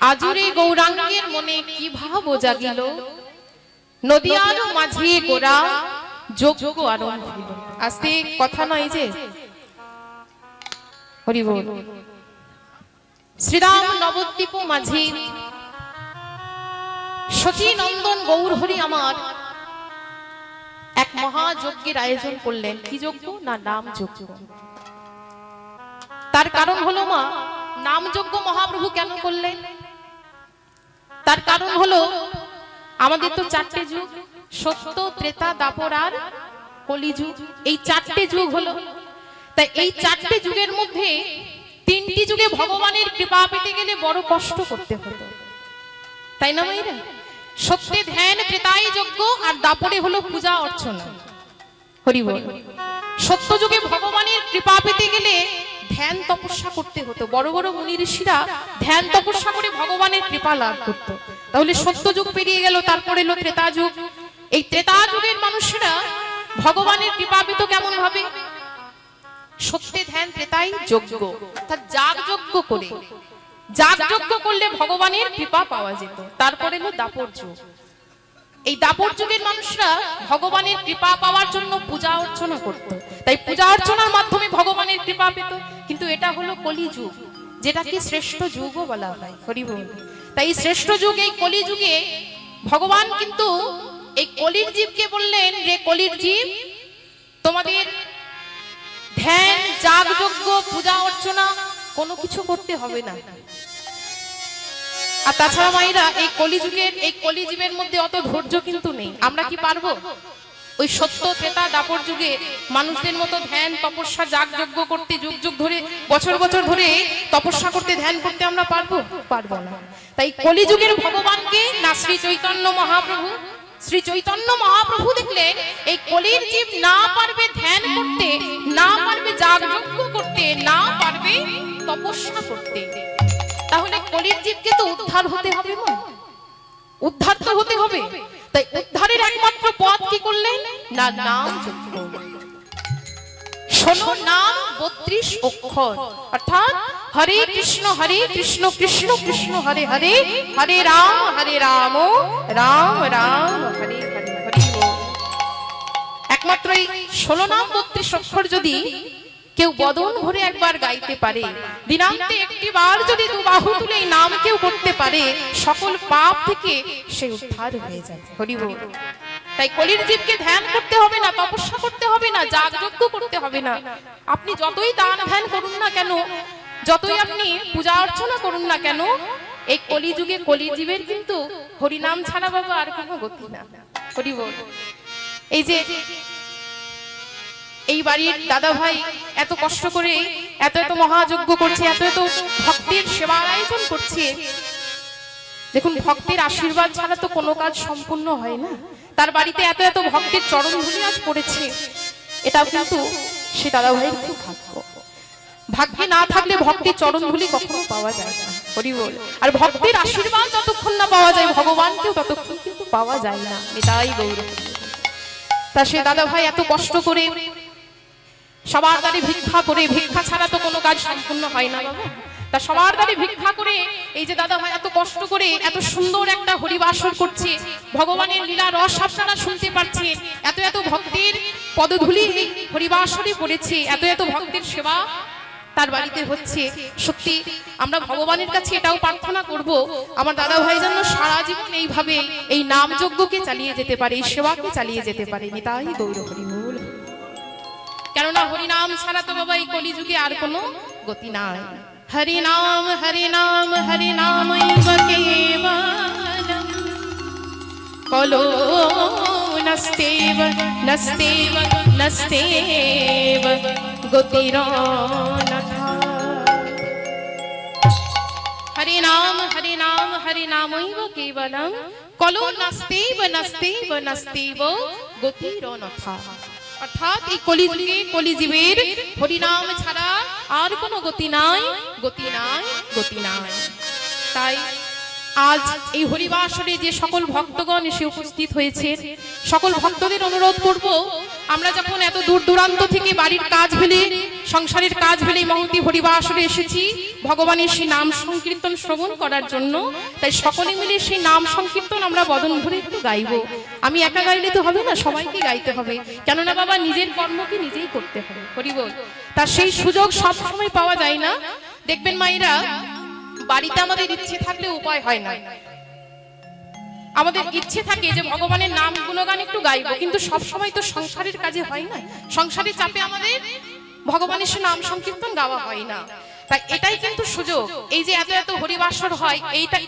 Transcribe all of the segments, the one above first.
আজুরে গৌরাঙ্গের মনে কি ভাব জাগিল, নদিয়ার মাঝে গোরা যোগ্য আরম্ভ হইল। আস্তে কথা নয় যে, হরি বল। শ্রীরাম নবদ্বীপ মাঝে শচী নন্দন গৌর হরি আমার এক মহাযজ্ঞের আয়োজন করলেন। কি যজ্ঞ? না নাম যজ্ঞ। তার কারণ হলো মা, নাম যজ্ঞ মহাপ্রভু কেন করলেন? তার কারণ হলো আমাদের তো চারটে যুগ, সত্য, ত্রেতা, দাপর আর কলিযুগ। এই চারটে যুগ হলো, তাই এই চারটে যুগের মধ্যে তিনটি যুগে ভগবানের কৃপা পেতে গেলে বড় কষ্ট করতে হতো, তাই না ভাইরা? সত্যে ধ্যান, ত্রেতায় যজ্ঞ, আর দাপরে হলো পূজা অর্চনা। হরি বল। সত্য যুগে ভগবানের কৃপা পেতে গেলে ধ্যান তপস্যা করতে হতো। বড় বড় মুনি ঋষিরা ধ্যান তপস্যা করে ভগবানের কৃপা লাভ করত। তাহলে সত্য যুগ পেরিয়ে গেল, তারপরে এলো ত্রেতা যুগ। এই ত্রেতা যুগের মানুষেরা ভগবানের কৃপা পেত কেমন ভাবে? সত্যে ধ্যান, ত্রেতায় যজ্ঞ, অর্থাৎ যাগ যজ্ঞ করে। যাগ যজ্ঞ করলে ভগবানের কৃপা পাওয়া যেত। তারপরে এলো দাপর যুগ। এই দাপর যুগের মানুষরা ভগবানের কৃপা পাওয়ার জন্য পূজা অর্চনা করত, তাই পূজা অর্চনার মাধ্যমে ভগবানের কৃপা পেত। কিন্তু এটা হলো কলি যুগ, যেটাকে শ্রেষ্ঠ যুগও বলা হয়। হরি বল। তাই শ্রেষ্ঠ যুগ, এই কলি যুগে ভগবান কিন্তু এই কলির জীবকে বললেন, রে কলির জীব, তোমাদের ধ্যান, যাগ যজ্ঞ, পূজা অর্চনা কোনো কিছু করতে হবে না। আর তাছাড়া মায়েরা, এই কলিযুগের, এই কলিজীবের মধ্যে অত ধৈর্য কিন্তু নেই। আমরা কি পারবো ওই সত্য, ত্রেতা, দাপর যুগে মানুষদের মতো ধ্যান, তপস্যা, যাগ যজ্ঞ করতে? যুগ যুগ ধরে, বছর বছর ধরে তপস্যা করতে, ধ্যান করতে আমরা পারবো? পারবো না। তাই কলিযুগের ভগবানকে না শ্রী চৈতন্য মহাপ্রভু, শ্রী চৈতন্য মহাপ্রভু দেখলেন এই কলির জীব না পারবে ধ্যান করতে, না পারবে যাগ যজ্ঞ করতে, না পারবে তপস্যা করতে, তাহলে কলির জীবকে তো উদ্ধার হতে হবে, উদ্ধার তো হতে হবে। তাই উদ্ধারের একমাত্র পথ কি করলেন? না নাম যজ্ঞ। শোনো, নাম 32 অক্ষর, অর্থাৎ হরে কৃষ্ণ কৃষ্ণ কৃষ্ণ হরে হরে, হরে রাম রাম রাম হরে হরে। হরি বল। একমাত্র এই 16 নাম 32 অক্ষর যদি কেউ বদন ভরে একবার গাইতে পারে, দিনান্তে একটি বার যদি দুবাহু তুলে এই নাম কেউ করতে পারে, সকল পাপ থেকে সে উদ্ধার হয়ে যায়। হরি বল। তাই কলির জীবকে ধ্যান করতে হবে না, তপস্যা করতে হবে না, যাগ যজ্ঞ করতে হবে না। আপনি যতই দান ধ্যান করুন না কেন, যতই আপনি পূজা অর্চনা করুন না কেন, এই কলিযুগে কলিজীবের কিন্তু হরিনাম ছাড়া বাবা আর কোনো গতি না। হরি বল। এই যে এই বাড়ির দাদা ভাই এত কষ্ট করে এত এত মহাযজ্ঞ করছে, এত এত ভক্তের সেবার আয়োজন করছে, দেখুন ভক্তের আশীর্বাদ ছাড়া তো কোনো কাজ সম্পূর্ণ হয় না। তার বাড়িতে এত এত ভক্তের চরণ ধুলি আজ পড়েছে, এটা কিন্তু সে দাদা ভাইয়ের খুব ভাগ্য। ভাগ্যে না থাকলে ভক্তের চরণ ধুলি কখনো পাওয়া যায় না। হরি বল। আর ভক্তের আশীর্বাদ যতক্ষণ না পাওয়া যায়, ভগবানকেও ততক্ষণ কিন্তু পাওয়া যায় না। এটাই গৌর। তা সে দাদা ভাই এত কষ্ট করে সবার দ্বারে ভিক্ষা করে, ভিক্ষা ছাড়া তো কোনো কাজ সম্পূর্ণ হয় না বাবা। তা সবার দ্বারে ভিক্ষা করে এই যে দাদা ভাই এত কষ্ট করে এত সুন্দর একটা হরিবাসর করছে, ভগবানের লীলা রস আপনারা শুনতে পাচ্ছেন, এত এত ভক্তের পদধূলি এই হরিবাসরে পড়েছে, এত এত ভক্তের সেবা তার বাড়িতে হচ্ছে। সত্যি আমরা ভগবানের কাছে এটাও প্রার্থনা করব, আমার দাদা ভাই যেন সারা জীবন এইভাবে এই নাম যজ্ঞকে চালিয়ে যেতে পারে, এই সেবাকে চালিয়ে যেতে পারে। নিতাই গৌর হরি বল। কেননা হরিনাম ছাড়া তো বাবা এই কলিযুগে আর কোনো গতি নাই। হরিনাম হরিনাম হরিনামৈব কেবলম, কলো নস্তেব নস্তেব নস্তেব গতিরনথা। হরিনাম হরিনাম হরিনামৈব কেবলম, কলো নস্তেব নস্তেব নস্তেব গতিরনথা। অর্থাৎ এই কলিযুগে কলিজীবের হরিনাম ছাড়া আর কোনো গতি নাই, গতি নাই, গতি নাই। তাই আজ এই হরিবাসরে যে সকল ভক্তগণ এসে উপস্থিত হয়েছে, সকল ভক্তদের অনুরোধ করব, আমরা যখন এত দূর দূরান্ত থেকে বাড়ির কাজ ফেলে সংসারের কাজ ফেলে মহতি হরিবাসরে এসেছি ভগবানের সেই নাম সংকীর্তন শ্রবণ করার জন্য। তাই সকলে মিলে সেই নাম সংকীর্তন আমরা বদন ভরে একটু গাইবো। আমি একা গাইলে তো হবে না, সবাইকে গাইতে হবে, কেননা বাবা নিজের কর্মকে নিজেই করতে হবে। হরি বল। তার সেই সুযোগ সব সময় পাওয়া যায় না। দেখবেন মায়েরা, বাড়িতে আমাদের ইচ্ছে থাকলে উপায় হয় না। আমাদের ইচ্ছে থাকে যে ভগবানের নাম গুণগান একটু গাইবো, কিন্তু সব সময় তো সংসারের কাজে হয় না, সংসারের চাপে আমাদের ভগবানের সে নাম সংকীর্তন গাওয়া হয় না। তাই এটাই কিন্তু সুযোগ, এই যে এত এত হরিবাসর হয়,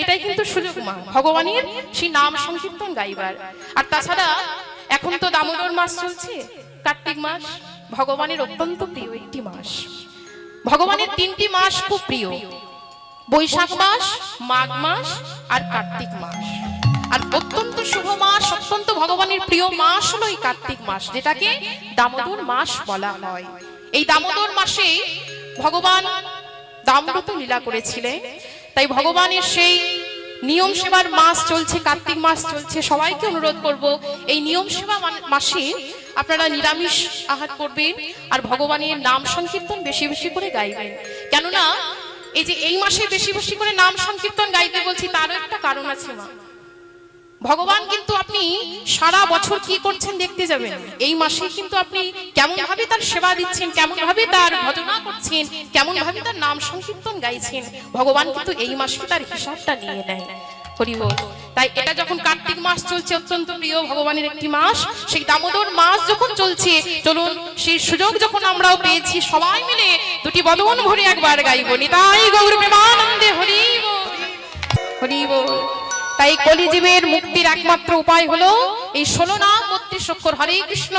এটাই কিন্তু সুযোগ মা ভগবানের সেই নাম সংকীর্তন গাইবার। আর তাছাড়া এখন তো দামোদর মাস চলছে, কার্তিক মাস ভগবানের অত্যন্ত প্রিয় একটি মাস। ভগবানের 3টি মাস খুব প্রিয়, বৈশাখ মাস, মাঘ মাস আর কার্তিক মাস। আর অত্যন্ত শুভ মাস, অত্যন্ত ভগবানের প্রিয় মাস হলো এই কার্তিক মাস, যেটাকে দামোদর মাস বলা হয়। এই দামোদর মাসে ভগবান দামব্রত লীলা করেছিলেন। তাই ভগবানের সেই নিয়ম সেবার মাস চলছে, কার্তিক মাস চলছে। সবাইকে অনুরোধ করব, এই নিয়ম সেবা মাসে আপনারা নিরামিষ আহার করবেন আর ভগবানের নাম সংকীর্তন বেশি বেশি করে গাইবেন। কেননা এই যে এই মাসে বেশি বেশি করে নাম সংকীর্তন গাইতে বলছি, তারও একটা কারণ আছে মা। ভগবান কিন্তু আপনি সারা বছর কি করছেন দেখতে যাবেন, এই মাসে কিন্তু আপনি কেমন ভাবে তার সেবা দিচ্ছেন, কেমন ভাবে তার ভজনা করছেন, কেমন ভাবে তার নাম সংকীর্তন গাইছেন, ভগবান কিন্তু এই মাসে তার হিসাবটা নিয়ে নেয়। হরি বল। তাই এটা যখন কার্তিক মাস চলছে, অত্যন্ত প্রিয় ভগবানের একটি মাস, সেই দামোদর মাস যখন চলছে, চলুন সেই সুযোগ যখন আমরাও পেয়েছি, সবাই মিলে দুটি বদন ভরে একবার গাইব নিতাই গৌর প্রেমানন্দে হরি বল, হরি বল। তাই কলিজীবের মুক্তির একমাত্র উপায় হলো এই 16 নাম 32 অক্ষর, হরে কৃষ্ণ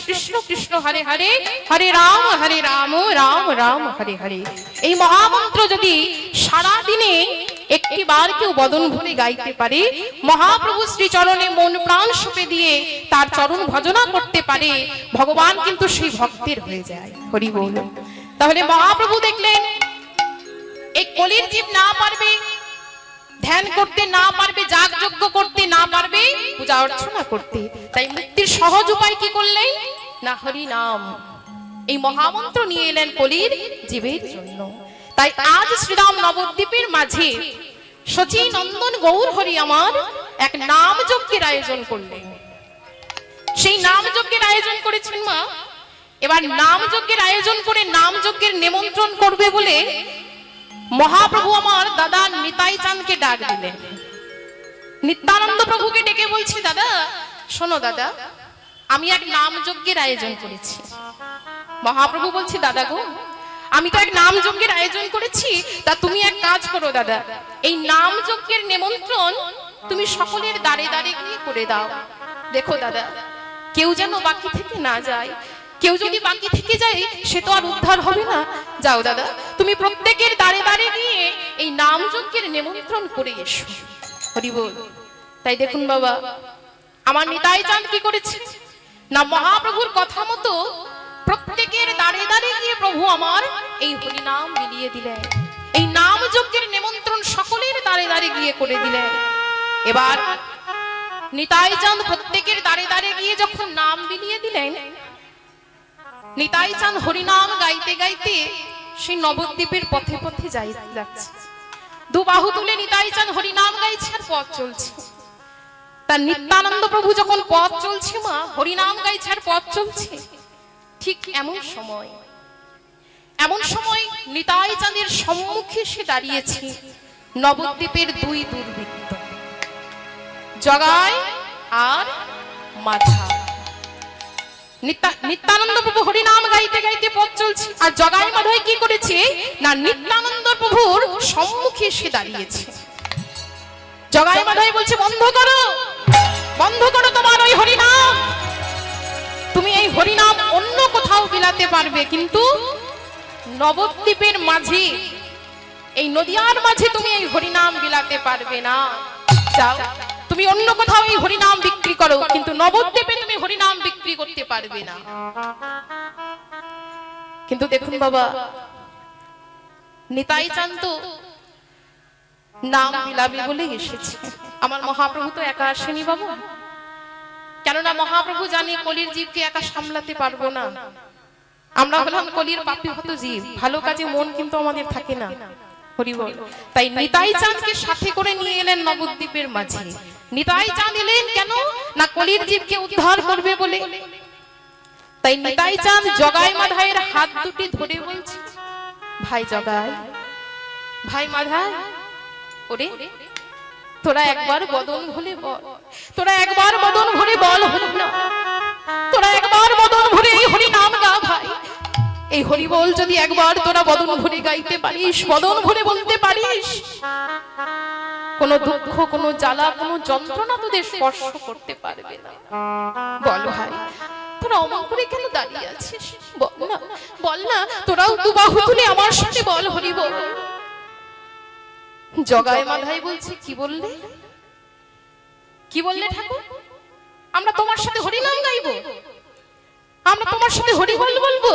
কৃষ্ণ কৃষ্ণ হরে হরে, হরে রাম রাম রাম হরে হরে। এই মহামন্ত্র যদি সারা দিনে একটি বার কেউ বদন ভরে গাইতে পারে, মহাপ্রভু শ্রী চরণে মন প্রাণ সঁপে দিয়ে তার চরণ ভজনা করতে পারে, ভগবান কিন্তু সেই ভক্তের হয়ে যায়। হরি বল। তাহলে মহাপ্রভু দেখলেন এই কলির জীব না পারবে ধ্যান করতে, না পারবে যাগযজ্ঞ করতে, না পারবে পূজা অর্চনা করতে, তাই মুক্তির সহজ উপায় কি করলেন না হরি নাম, এই মহামন্ত্র নিয়ে এলেন কলির জীবের জন্য। তাই আজ শ্রীরাম নবদ্বীপের মাঝে শচী নন্দন গৌর হরি আমার এক নাম যজ্ঞের আয়োজন করলেন। সেই নাম যজ্ঞের আয়োজন করেছেন মা। এবার নাম যজ্ঞের আয়োজন করে নাম যজ্ঞের নিমন্ত্রণ করবে বলে মহাপ্রভু আমার দাদা নিতাই চাঁদকে ডাক দিলেন। নিত্যানন্দ প্রভুকে ডেকে বলছি, দাদা শোনো দাদা, আমি এক নাম যজ্ঞের আয়োজন করেছি। মহাপ্রভু বলছি, দাদা গো, আমি তো এক নাম যজ্ঞের আয়োজন করেছি, তা তুমি এক কাজ করো দাদা, এই নাম যজ্ঞের নিমন্ত্রণ তুমি সকলের দ্বারে দ্বারে গিয়ে করে দাও। দেখো দাদা, কেউ যেন বাকি থেকে না যায়, কেউ যদি বাকি থেকে যায় সে তো আর উদ্ধার হবে না। যাও দাদা, তুমি প্রত্যেকের দ্বারে দ্বারে গিয়ে এই নাম যজ্ঞের নিমন্ত্রণ করে এসো। হরি বল। তাই দেখুন বাবা, আমার নিতাই চাঁদ কি করেছে না, মহাপ্রভুর কথা মতো প্রত্যেকের দ্বারে দ্বারে গিয়ে প্রভু আমার এই হরি নাম বিলিয়ে দিলেন। এই নাম যজ্ঞের নিমন্ত্রণ সকলের দ্বারে দ্বারে গিয়ে করে দিলেন। এবার নিতাই চাঁদ প্রত্যেকের দ্বারে দ্বারে গিয়ে যখন নাম বিলিয়ে দিলেন, নিতাই চাঁদ হরিনাম গাইতে গাইতে সেই নবদ্বীপের পথে পথে যাচ্ছে। দু বাহু তুলে নিতাই চাঁদ হরিনাম গাইছে আর পথ চলছে। তার নিত্যানন্দ প্রভু যখন পথ চলছে মা, হরিনাম গাইছে আর পথ চলছে, ঠিক এমন সময় নিতাই চাঁদের সম্মুখে সে দাঁড়িয়েছে নবদ্বীপের দুই দুর্বৃত্ত, জগাই আর মাঝা। নিত্যানন্দ প্রভু হরিনাম গাইতে গাইতে পথ চলছে, আর জগাই মাধাই কি করেছে না, নিত্যানন্দ প্রভুর সম্মুখে এসে দাঁড়িয়েছে। জগাই মাধাই বলছে, বন্ধ করো তোমার ওই হরিনাম, তুমি এই হরিনাম অন্য কোথাও বিলাতে পারবে, কিন্তু নবদ্বীপের মাঝে, এই নদিয়ার মাঝে তুমি এই হরিনাম বিলাতে পারবে না। যাও, তুমি অন্য কোথাও এই হরিনাম বিক্রি করো, কিন্তু নবদ্বীপে তুমি হরিনাম বিক্রি করতে পারবে না। কিন্তু দেখুন বাবা, নিতাই চাঁদ তো নাম বিলাবে বলে এসেছে। আমার মহাপ্রভু তো একা আসেনি বাবা, কেননা মহাপ্রভু জানে কলির জীবকে একা সামলাতে পারবো না। আমরা হলাম কলির পাপীভূত জীব, ভালো কাজে মন কিন্তু আমাদের থাকে না। হরি বল। তাই নিতাই চাঁদকে সাথে করে নিয়ে এলেন নবদ্বীপের মাঝে। নিতাই চাঁদ এলেন কেন? না কলির জীবকে উদ্ধার করবে বলে। তাই নিতাই চাঁদ জগাই মাধাইয়ের হাত দুটি ধরে বলছে, ভাই জগাই, ভাই মাধাই, ওরে তোরা একবার বদন ভরে বল, তোরা একবার বদন ভরে বল হরি না, তোরা একবার বদন ভরে এই হরি নাম গা ভাই। এই হরি বল যদি একবার তোরা বদন ভরে গাইতে পারিস, বদন ভরে বলতে পারিস, কোনো দুঃখ, কোনো জ্বালা, কোনো যন্ত্রণা তোদের স্পর্শ করতে পারবে না। বল ভাই, তোরা অমন করে কেন দাঁড়িয়ে আছিস? বল না, বল না, তোরাও দু বাহু তুলে আমার সাথে বল হরি বল। জগাই মাধাই বলছে, কি বললে, কি বললে ঠাকুর? আমরা তোমার সাথে হরি নাম গাইবো, আমরা তোমার সাথে হরি বল বলবো?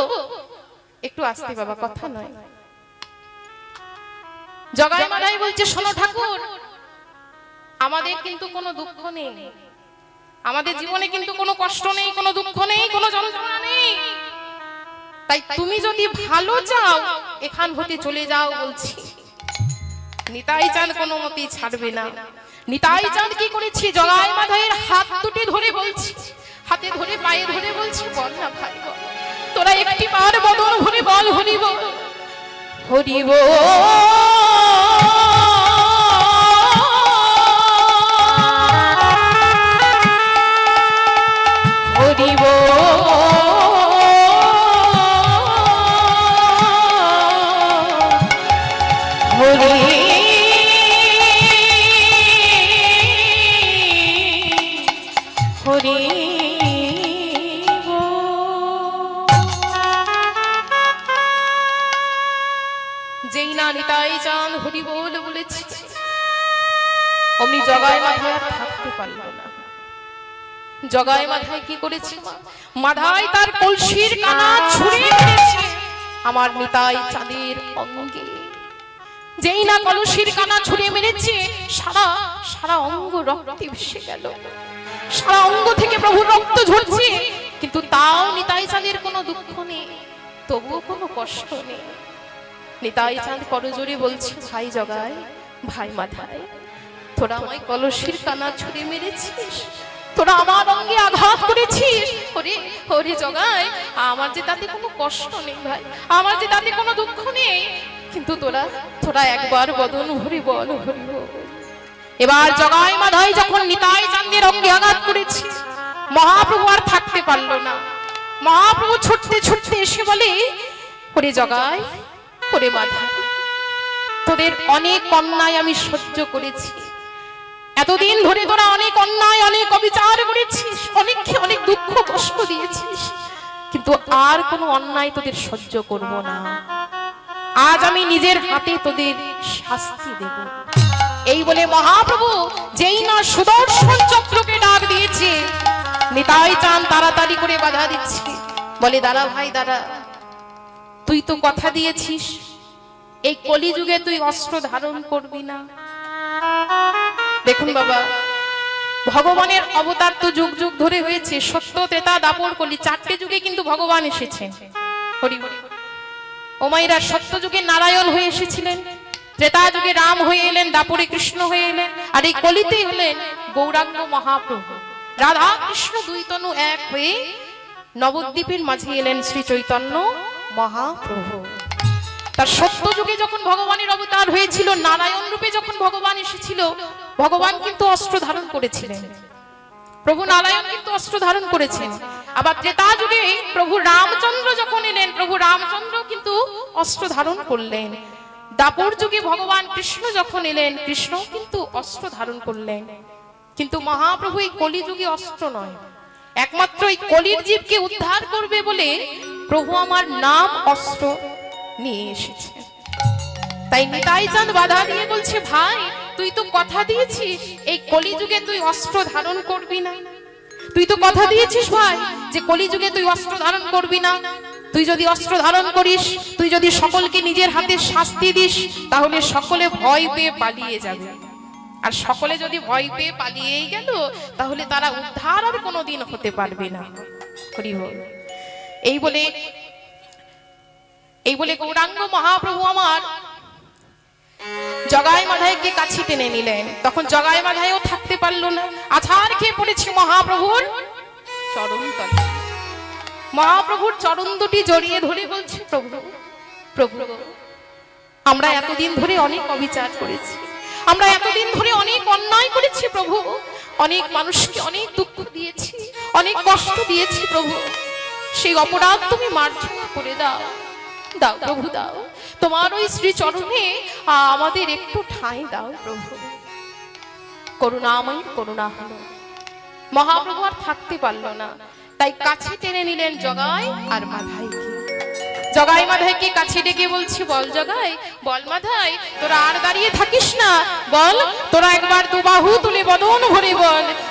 একটু আস্তে বাবা, কথা নয়। জগাই মাধাই বলছে, শোনো ঠাকুর, আমাদের কিন্তু কোনো দুঃখ নেই, আমাদের জীবনে কিন্তু কোনো কষ্ট নেই, কোনো দুঃখ নেই, কোনো যন্ত্রণা নেই। তাই তুমি যদি ভালো চাও এখান হতে চলে যাও বলছি। নিতাই চাঁদ কোনো মতেই ছাড়বে না। নিতাই চাঁদ কি করেছে? জগাই মাধাইয়ের হাত দুটি ধরে বলছি, হাতে ধরে পায়ে ধরে বলছি, বল না ভাই বল, তোরা একটি বার বদন ভরে বল হরি বল, হরি বল, হরি বল, হরি হরি। যেই না নিতাই চাঁদ হরি বল বলেছে, অমনি জগাই মাধাই আর থাকতে পারল না। জগাই মাধাই কি করেছে? মাধাই তার কলসির কানা ছুঁড়ে মেরেছে আমার নিতাই চাঁদের অঙ্গে। যেই না কলসির কানা ছুঁড়ে মেরেছে, সারা সারা অঙ্গ রক্তে ভেসে গেল, সারা অঙ্গ থেকে প্রভুর রক্ত ঝরছে, কিন্তু তাও নিতাই চাঁদের কোনো দুঃখ নেই, তবুও কোনো কষ্ট নেই। নিতাই চাঁদ করজোরে বলছে, ভাই জগাই, ভাই মাধাই, তোরা আমায় কলসির কানা ছুঁড়ে মেরেছিস, তোরা আমার অঙ্গে আঘাত করেছিস, ওরে ওরে জগাই, আমার যে তাতে কোনো কষ্ট নেই ভাই, আমার যে তাতে কোনো দুঃখ নেই, কিন্তু তোরা তোরা একবার বদন ভরে বল হরি বল। এবার জগাই মাধাই যখন নিতাই চাঁদের অঙ্গে আঘাত করেছে, মহাপ্রভু আর থাকতে পারল না। মহাপ্রভু ছুটতে ছুটতে এসে বলে, ওরে জগাই, ওরে মাধাই, তোদের অনেক অন্যায় আমি সহ্য করেছি, এতদিন ধরে তোরা অনেক অন্যায়, অনেক অবিচার করেছিস, অনেককে অনেক দুঃখ কষ্ট দিয়েছিস, কিন্তু আর কোনো অন্যায় তোদের সহ্য করব না। আজ আমি নিজের হাতে তোদের শাস্তি দেব। এই বলে মহাপ্রভু যেই না সুদর্শন চক্রকে ডাক দিয়েছে, নিতাই চাঁদ তাড়াতাড়ি করে বাধা দিচ্ছে, বলে, দাঁড়া ভাই দাঁড়া, তুই তো কথা দিয়েছিস এই কলিযুগে তুই অস্ত্র ধারণ করবি না। দেখুন বাবা, ভগবানের অবতার তো যুগ যুগ ধরে হয়েছে, সত্য, ত্রেতা, দাপর, কলি, চারটে যুগে কিন্তু ভগবান এসেছেন। হরি হরি। ও মায়েরা, সত্য যুগে নারায়ণ হয়ে এসেছিলেন, ত্রেতা যুগে রাম হয়ে এলেন, দাপরে কৃষ্ণ হয়ে এলেন, আর এই কলিতেই হলেন গৌরাঙ্গ মহাপ্রভু। রাধা কৃষ্ণ দুই তনু এক হয়ে নবদ্বীপের মাঝে এলেন শ্রী চৈতন্য মহাপ্রভু। তার সত্য যুগে যখন ভগবানের অবতার হয়েছিল, নারায়ণ রূপে যখন ভগবান এসেছিল, ভগবান কিন্তু অস্ত্র ধারণ করেছিলেন, প্রভু নারায়ণ কিন্তু অস্ত্র ধারণ করেছেন। আবার ত্রেতা যুগে প্রভু রামচন্দ্র যখন এলেন, প্রভু রামচন্দ্র কিন্তু অস্ত্র ধারণ করলেন। দাপর যুগে ভগবান কৃষ্ণ যখন এলেন, কৃষ্ণ কিন্তু অস্ত্র ধারণ করলেন। কিন্তু মহাপ্রভু এই কলিযুগে অস্ত্র নয়, একমাত্র এই কলির জীবকে উদ্ধার করবে বলে প্রভু আমার নাম অস্ত্র নিয়ে এসেছে। তাই নিতাই চাঁদ বাধা দিয়ে বলছে, ভাই তুই তো কথা দিয়েছিস এই কলিযুগে তুই অস্ত্র ধারণ করবি না, তুই তো কথা দিয়েছিস ভাই যে কলিযুগে তুই অস্ত্র ধারণ করবি না। তুই যদি অস্ত্র ধারণ করিস, তুই যদি সকলকে নিজের হাতে শাস্তি দিস, তাহলে সকলে ভয় পেয়ে পালিয়ে যাবে, আর সকলে যদি ভয় পেয়ে পালিয়েই গেল, তাহলে তারা উদ্ধার আর কোনোদিন হতে পারবে না। হরি বল। এই বলে এই বলে গৌরাঙ্গ মহাপ্রভু আমার জগাই মাধাইকে কাছে টেনে নিলেন। তখন জগাই মাধাইও থাকতে পারলো না, আছাড় খেয়ে পড়েছে মহাপ্রভুর চরণ তলে। মহাপ্রভুর চরণ দুটি জড়িয়ে ধরে বলছে, প্রভু প্রভু, আমরা এতদিন ধরে অনেক অবিচার করেছি, আমরা এতদিন ধরে অনেক অন্যায় করেছি প্রভু, অনেক মানুষকে অনেক দুঃখ দিয়েছি, অনেক কষ্ট দিয়েছি প্রভু, সেই অপরাধ তুমি মার্জনা করে দাও, দাও প্রভু দাও, তোমার ওই শ্রী চরণে আমাদের একটু ঠাঁই দাও প্রভু। করুণাময় করুণা হলো। মহাপ্রভু আর থাকতে পারলো না, তাই কাছে টেনে নিলেন জগাই আর মাধাইকে। জগাই মাধাইকে কাছে ডেকে বলছি, বল জগাই, বল মাধাই, তোরা আর দাঁড়িয়ে থাকিস না, বল তোরা একবার দুবাহু তুলে বদন ভরে বল,